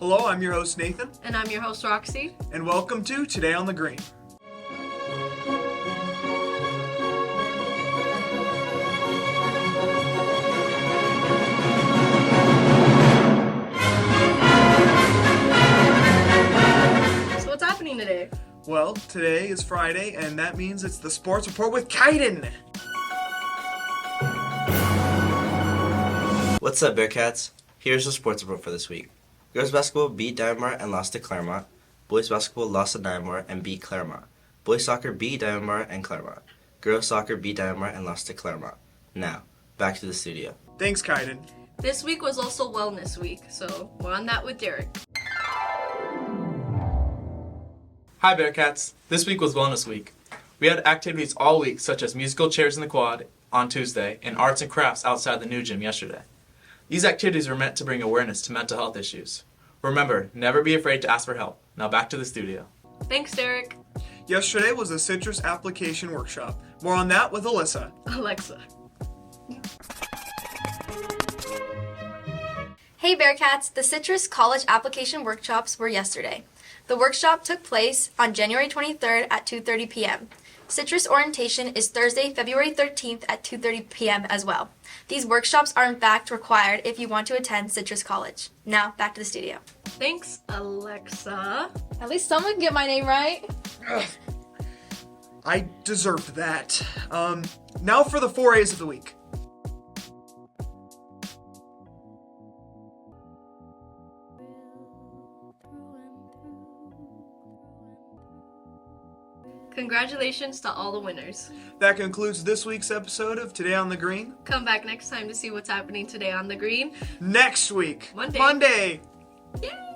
Hello, I'm your host Nathan, And I'm your host, Roxy. and welcome to Today on the Green. So what's happening today? Well, today is Friday, and that means it's the Sports Report with Kaiden. What's up, Bearcats? Here's the sports report for this week. Girls basketball beat Diamond and lost to Claremont. Boys basketball lost to Diamond and beat Claremont. Boys soccer beat Diamond and Claremont. Girls soccer beat Diamond and lost to Claremont. Now, back to the studio. Thanks, Kaiden. This week was also Wellness Week, so we're on that with Derek. Hi Bearcats! This week was Wellness Week. We had activities all week such as musical chairs in the quad on Tuesday and arts and crafts outside the new gym yesterday. These activities were meant to bring awareness to mental health issues. Remember, never be afraid to ask for help. Now back to the studio. Thanks, Derek. Yesterday was a citrus application workshop. More on that with Alyssa. Alexa. Hey Bearcats, the Citrus College application workshops were yesterday. The workshop took place on January 23rd at 2:30 p.m. Citrus orientation is Thursday, February 13th at 2:30 p.m. as well. These workshops are in fact required if you want to attend Citrus College. Now, back to the studio. Thanks, Alexa. At least someone can get my name right. I deserved that. Now for the 4A's of the week. Congratulations to all the winners. That concludes this week's episode of Today on the Green. Come back next time to see what's happening today on the green. Next week, Monday. Monday. Yay!